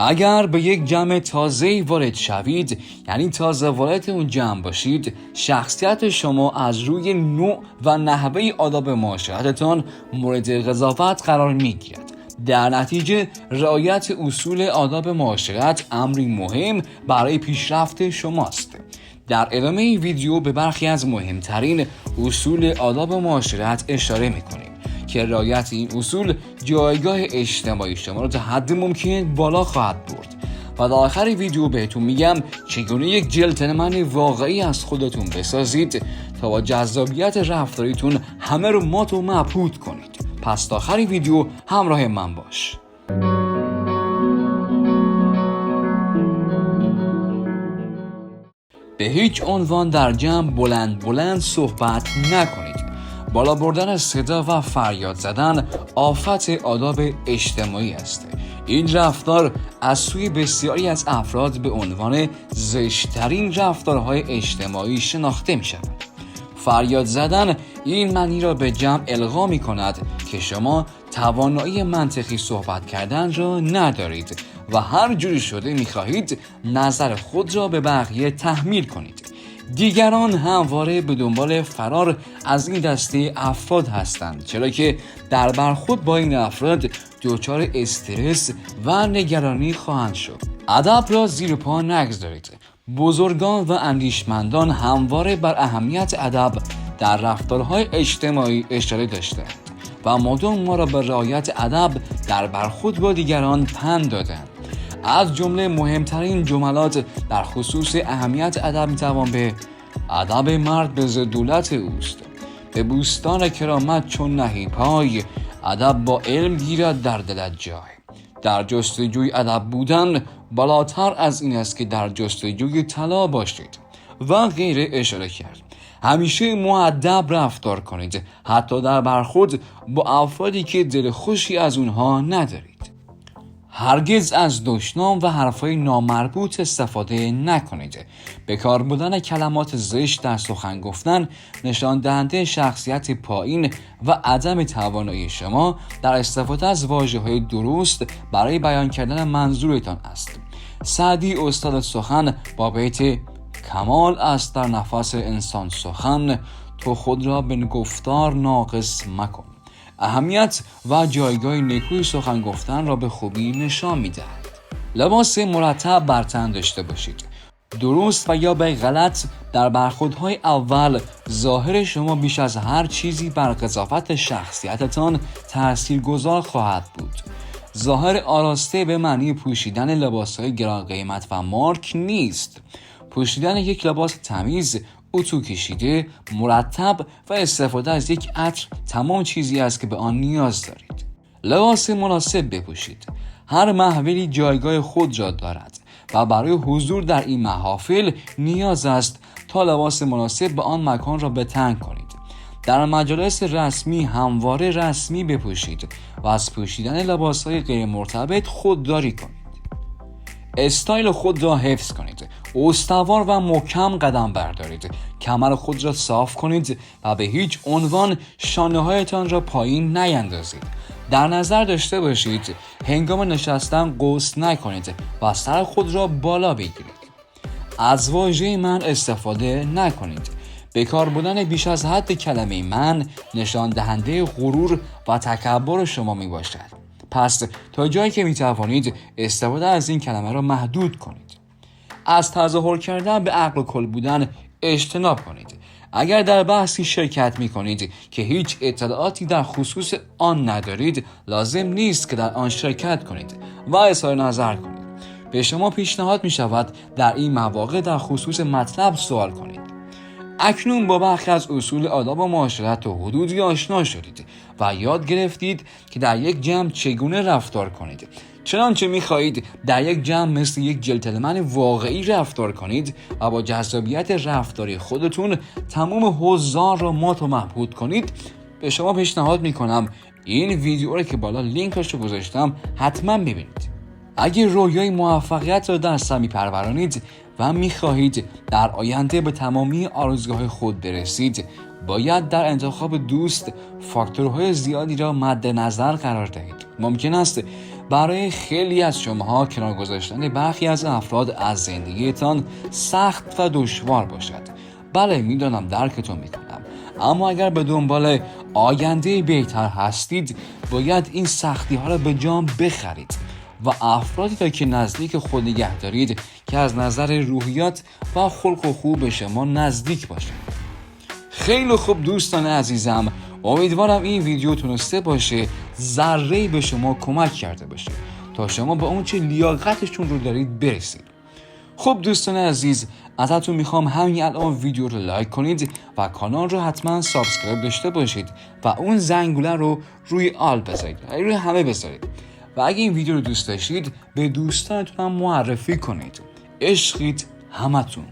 اگر به یک جمع تازه‌ای وارد شوید، یعنی تازه وارد اون جمع باشید، شخصیت شما از روی نوع و نحوه آداب معاشرتتان مورد قضاوت قرار میگیرد. در نتیجه رعایت اصول آداب معاشرت امری مهم برای پیشرفت شماست. در ادامه این ویدیو به برخی از مهمترین اصول آداب معاشرت اشاره میکنیم که رعایت این اصول جایگاه اجتماعی شما را تا حد ممکن بالا خواهد برد. و در آخر ویدیو بهتون میگم چگونه یک جنتلمن واقعی از خودتون بسازید تا با جذابیت رفتاریتون همه رو مات و مبهوت کنید. پس تا آخر ویدیو همراه من باش. به هیچ عنوان در جمع بلند صحبت نکنید. بالا بردن صدا و فریاد زدن آفت آداب اجتماعی است. این رفتار از سوی بسیاری از افراد به عنوان زشت‌ترین رفتارهای اجتماعی شناخته می شود. فریاد زدن این معنی را به جمع القا می کند که شما توانایی منطقی صحبت کردن را ندارید و هر جوری شده می خواهید نظر خود را به بقیه تحمیل کنید. دیگران همواره به دنبال فرار از این دسته افراد هستند، چرا که در برخورد با این افراد دچار استرس و نگرانی خواهند شد. ادب را زیر پا نگذارید. بزرگان و اندیشمندان همواره بر اهمیت ادب در رفتارهای اجتماعی اشاره داشتند و مدام ما را به رعایت ادب در برخورد با دیگران پند دادند. از جمله مهمترین جملات در خصوص اهمیت ادب میتوان به ادب مرد به دولت اوست، به بوستان کرامت چون نهی پای، ادب با علم گیرد در دلت جای، در جستجوی ادب بودن بالاتر از این است که در جستجوی طلا باشید و غیره اشاره کرد. همیشه مؤدب رفتار کنید، حتی در برخورد با افرادی که دل خوشی از اونها ندارید. هرگز از دشنام و حرفای نامربوط استفاده نکنید. به کار بردن کلمات زشت در سخن گفتن نشان دهنده شخصیت پایین و عدم توانایی شما در استفاده از واژه‌های درست برای بیان کردن منظورتان است. سعدی استاد سخن با بیت کمال است در نفس انسان سخن، تو خود را به گفتار ناقص مکن. اهمیت و جایگاه نیکوی سخن گفتن را به خوبی نشان می‌دهد. لباس مرتب بر تن داشته باشید. درست و یا به غلط در برخوردهای اول ظاهر شما بیش از هر چیزی بر قضاوت شخصیتتان تاثیرگذار خواهد بود. ظاهر آراسته به معنی پوشیدن لباس‌های گران قیمت و مارک نیست. پوشیدن یک لباس تمیز، اتو کشیده، مرتب و استفاده از یک عطر تمام چیزی است که به آن نیاز دارید. لباس مناسب بپوشید. هر محفلی جایگاه خود را دارد و برای حضور در این محافل نیاز است تا لباس مناسب به آن مکان را به تن کنید. در مجالس رسمی همواره رسمی بپوشید و از پوشیدن لباس‌های غیر مرتبط خودداری کنید. استایل خود را حفظ کنید. استوار و محکم قدم بردارید. کمر خود را صاف کنید و به هیچ عنوان شانه‌هایتان را پایین نیندازید. در نظر داشته باشید هنگام نشستن غسل نکنید و سر خود را بالا بگیرید. از واژه من استفاده نکنید. به کار بردن بیش از حد کلمه من نشان دهنده غرور و تکبر شما می باشد. پس تا جایی که می توانید استفاده از این کلمه را محدود کنید. از تظاهر کردن به عقل و کل بودن اجتناب کنید. اگر در بحثی شرکت می کنید که هیچ اطلاعاتی در خصوص آن ندارید، لازم نیست که در آن شرکت کنید و اظهار نظر کنید. به شما پیشنهاد می شود در این مواقع در خصوص مطلب سوال کنید. اکنون با برخی از اصول آداب و معاشرت و حدودی آشنا شدید و یاد گرفتید که در یک جمع چگونه رفتار کنید. چنانچه می‌خواهید در یک جمع مثل یک جنتلمن واقعی رفتار کنید و با جذابیت رفتاری خودتون تمام حضار را مات و مبهوت کنید، به شما پیشنهاد می‌کنم این ویدیو را که بالا لینکش رو گذاشتم حتما ببینید. اگر رویای موفقیت را در سر می‌پرورانید و می‌خواهید در آینده به تمامی آرزوهای خود برسید، باید در انتخاب دوست فاکتورهای زیادی را مد نظر قرار دهید. ممکن است برای خیلی از شماها کنار گذاشتن برخی از افراد از زندگیتان سخت و دشوار باشد. بله میدانم، درکتون میکنم، اما اگر به دنبال آینده بهتر هستید باید این سختی ها را به جان بخرید و افرادی را که نزدیک خود نگه دارید که از نظر روحیات و خلق و خو به شما نزدیک باشند. خیلی خوب دوستان عزیزم، امیدوارم این ویدیو تونسته باشه ذره‌ای به شما کمک کرده باشه تا شما به اون چه لیاقتشون رو دارید برسید. خب دوستان عزیز، ازتون میخوام همین الان ویدیو رو لایک کنید و کانال رو حتما سابسکرایب داشته باشید و اون زنگوله رو روی آل بذارید، روی همه بذارید و اگه این ویدیو رو دوست داشتید به دوستانتون هم معرفی کنید. عشقید همتون.